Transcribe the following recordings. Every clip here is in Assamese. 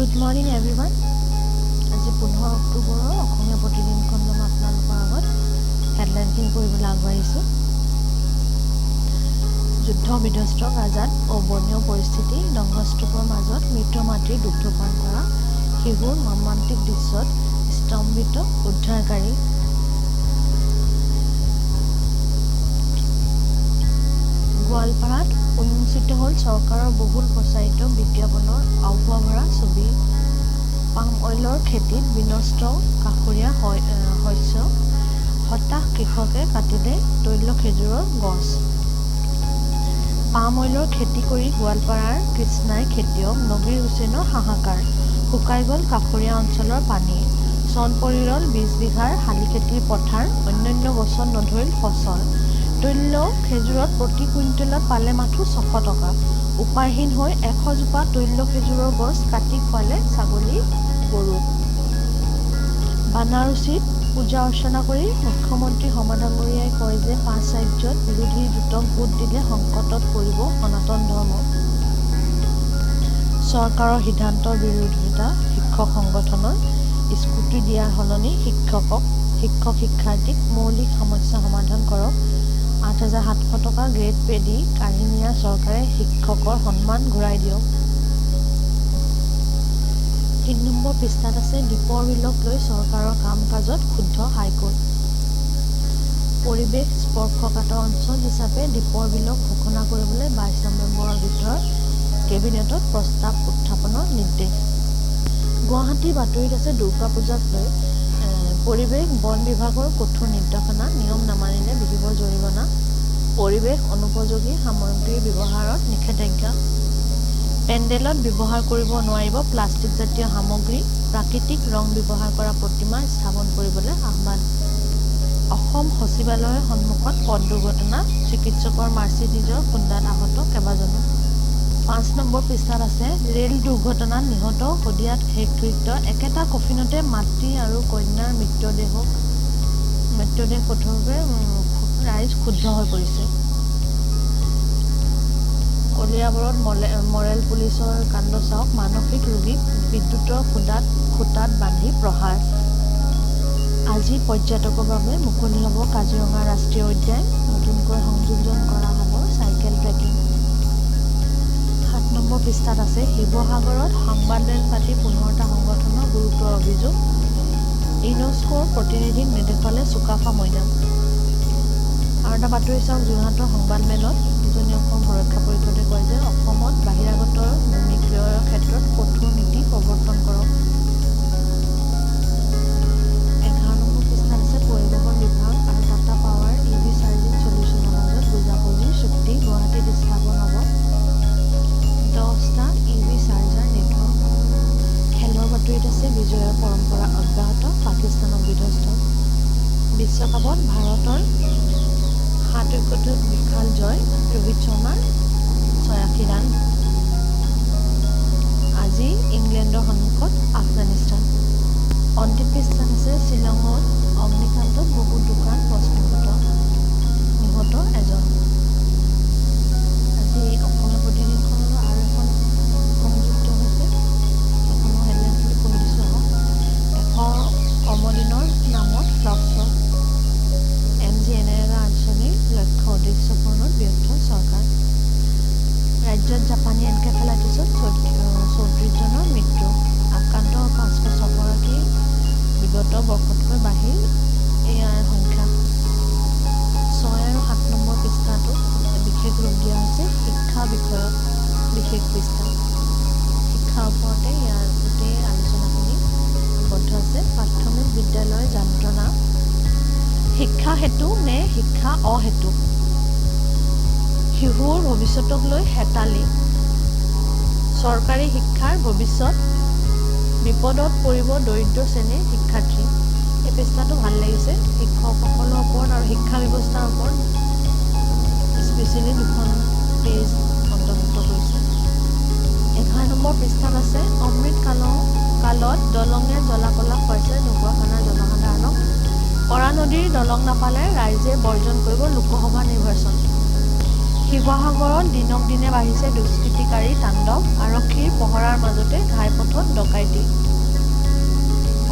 Good morning everyone. আজি 15 অক্টোবৰৰ অসমীয়া প্ৰতিদিনখন মই আপোনালোকৰ আগত হেডলাইনখিনি পঢ়িবলৈ আগবাঢ়িছোঁ। যুদ্ধ বিধ্বস্ত গাজাত অবৰ্ণীয় পৰিস্থিতি, ধ্বংসস্তূপৰ মাজত মৃত মাতৃৰ দুগ্ধপান কৰা শিশুৰ মৰ্মান্তিক দৃশ্যত স্তম্ভিত উদ্ধাৰকাৰী। গোৱালপাৰাত উন্মোচিত হ'ল চৰকাৰৰ বহুল প্ৰচাৰিত বিজ্ঞাপনৰ আভুৱা ভৰা ছবি। পাম অইলৰ খেতিত বিনষ্ট কাষৰীয়া শস্য, হতাশ কৃষকে কাটিলে তৈল খেজুৰৰ গছ। পাম অইলৰ খেতি কৰি গোৱালপাৰাৰ কৃষ্ণাই খেতিয়ক নগীৰ হুছেইনৰ হাহাকাৰ। শুকাই গ'ল কাষৰীয়া অঞ্চলৰ পানী। চন পৰিৰল 20 বিঘাৰ শালি খেতিৰ পথাৰ, অন্যান্য গছত নধৰিল ফচল। তৈল খেজুৰত প্ৰতি কুইণ্টেলত পালে মাথো 600 টকা। উপায়হীন হৈ 100 জোপা তৈল খেজুৰৰ গছ কাটি খুৱালে ছাগলী গৰুক। বানাৰসীত পূজা অৰ্চনা কৰি মুখ্যমন্ত্ৰী সমাধানমৰীয়াই কয় যে 5 ৰাজ্যত বিৰোধী জোঁটক ভোট দিলে সংকটত পৰিব সনাতন ধৰ্ম। চৰকাৰৰ সিদ্ধান্তৰ বিৰোধিতা, শিক্ষক সংগঠনৰ স্কুটি দিয়াৰ সলনি শিক্ষক শিক্ষাৰ্থীক মৌলিক সমস্যা সমাধান কৰক। 8,700 টকা গ্ৰেড পে দি কাঢ়ি নিয়া চৰকাৰে শিক্ষকৰ সন্মান ঘূৰাই দিয়ক। 3 নম্বৰ পৃষ্ঠাত আছে দীপৰ বিলক লৈ চৰকাৰৰ কাম কাজত ক্ষুব্ধ হাইকোৰ্ট। পৰিৱেশ স্পৰ্শকাতৰ অঞ্চল হিচাপে দীপৰ বিলক ঘোষণা কৰিবলৈ 22 নৱেম্বৰৰ ভিতৰত কেবিনেটত প্ৰস্তাৱ উত্থাপনৰ নিৰ্দেশ। গুৱাহাটীৰ বাতৰিত আছে দুৰ্গা পূজাক লৈ পৰিৱেশ বন বিভাগৰ কঠোৰ নিৰ্দেশনা, নিয়ম নামানিলে বিহিব জৰিমনা। পৰিৱেশ অনুপযোগী সামগ্ৰীৰ ব্যৱহাৰত নিষেধাজ্ঞা। পেণ্ডেলত ব্যৱহাৰ কৰিব নোৱাৰিব প্লাষ্টিকজাতীয় সামগ্ৰী। প্ৰাকৃতিক ৰং ব্যৱহাৰ কৰা প্ৰতিমা স্থাপন কৰিবলৈ আহ্বান। অসম সচিবালয়ৰ সন্মুখত পথ দুৰ্ঘটনা, চিকিৎসকৰ মাৰ্চিডিজৰ খুন্দাত আহত কেইবাজনো। 5 নম্বৰ পৃষ্ঠাত আছে ৰেল দুৰ্ঘটনাত নিহত শদিয়াত শেষকৃত্য। একেটা কফিনতে মাতৃ আৰু কন্যাৰ মৃতদেহ কঠোৰভাৱে ৰাইজ ক্ষুব্ধ হৈ পৰিছে। কলিয়াবৰত মৰেল পুলিচৰ কাণ্ড চাওক, মানসিক ৰোগীক বিদ্যুতৰ খুঁটাত বান্ধি প্ৰহাৰ। আজি পৰ্যটকৰ বাবে মুকলি হ'ব কাজিৰঙা ৰাষ্ট্ৰীয় উদ্যান, নতুনকৈ সংযোজন কৰা হ'ব চাইকেল ট্ৰেকিং। 7 নম্বৰ পৃষ্ঠাত আছে শিৱসাগৰত সংবাদমেল পাতি 15টা সংগঠনৰ গুৰুতৰ অভিযোগ। ইউনেস্কোৰ প্ৰতিনিধিক নেদেখালে চুকাফা মৈদাম। আৰু এটা বাতৰি চাওক, যোৰহাটৰ সংবাদমেলত উজনি অসম সুৰক্ষা পৰিষদে কয় যে অসমত বাহিৰাগত ভূমি ক্ৰয়ৰ ক্ষেত্ৰত কঠোৰ নীতি প্ৰৱৰ্তন কৰক। 11 নম্বৰ পৃষ্ঠাত আছে পৰিবহণ বিভাগ আৰু টাটা পাৱাৰ EV চাৰ্জিং চলিউশ্যনৰ মাজত বুজাবুজিৰ চুক্তি। গুৱাহাটীত স্থাপন হ'ব 10টা EV চাৰ্জাৰ নেটৱৰ্ক। খেলৰ বাতৰিত আছে বিজয়ৰ পৰম্পৰা অব্যাহত, পাকিস্তানক বিধ্বস্ত। বিশ্বকাপত ভাৰতৰ 7 উইকেটত বিশাল জয়, ৰোহিত শৰ্মাৰ 86 ৰান। আজি ইংলেণ্ডৰ সন্মুখত আফগানিস্তান। অন্তিম পৃষ্ঠাত আছে শ্বিলঙত অগ্নিকাণ্ডত বহু দোকান ভস্মীভূত, নিহত এজন। আজি অসমীয়া প্ৰতিদিনখনৰ আৰু এখন সংযুক্ত হৈছে, সেইখনৰ হেডলাইনখিনি পঢ়ি দিছোঁ আহক। 100 কৰ্মদিনৰ নামত ফ্লক্স। MGNREGA আঁচনিৰ লক্ষ্য উদ্দেশ্য পূৰণত ব্যৰ্থ চৰকাৰ। ৰাজ্যত জাপানী এনকেফেলাইটিছত 34 জনৰ মৃত্যু, আক্ৰান্ত 506 গৰাকী। বিগত বৰ্ষতকৈ বাঢ়িল ইয়াৰ সংখ্যা। 6 আৰু 7 নম্বৰ পৃষ্ঠাটো বিশেষ ৰূপ দিয়া হৈছে শিক্ষা বিষয়ত বিশেষ পৃষ্ঠা। শিক্ষাৰ ওপৰতে ইয়াৰ গোটেই আলোচনাখিনি আবদ্ধ আছে। প্ৰাথমিক বিদ্যালয়ৰ যন্ত্ৰণা, শিক্ষা হেতু নে শিক্ষা অহেতু? শিশুৰ ভৱিষ্যতক লৈ হেতালি। চৰকাৰী শিক্ষাৰ ভৱিষ্যত বিপদত পৰিব দৰিদ্ৰ শ্ৰেণীৰ শিক্ষাৰ্থী। এই পৃষ্ঠাটো ভাল লাগিছে। শিক্ষকসকলৰ ওপৰত আৰু শিক্ষা ব্যৱস্থাৰ ওপৰত স্পেচিয়েলি 2খন পেজ অন্তৰ্ভুক্ত কৰিছে। 11 নম্বৰ পৃষ্ঠাত আছে অমৃত কালত দলঙে জ্বলা-কলা খুৱাইছে ঢকুৱাখানাৰ জনসাধাৰণক। কৰা নদীৰ দলং নাপালে ৰাইজে বৰ্জন কৰিব লোকসভা নিৰ্বাচন। শিৱসাগৰত দিনক দিনে বাঢ়িছে দুষ্কৃতিকাৰী তাণ্ডৱ, আৰক্ষীৰ পহৰাৰ মাজতে ঘাইপথত ডকাইত।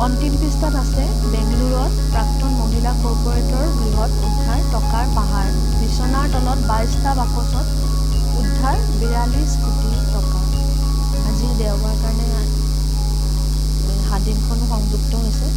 অন্তিম পৃষ্ঠাত আছে বেংগালুৰুত প্ৰাক্তন মহিলা কৰ্পৰেটৰ বৃহৎ উদ্ধাৰ টকাৰ পাহাৰ বিচনাৰ তলত 22টা বাকচত উদ্ধাৰ 42 কোটি টকা। আজি দেওবাৰ কাৰণে সাদিনখনো সংযুক্ত হৈছে।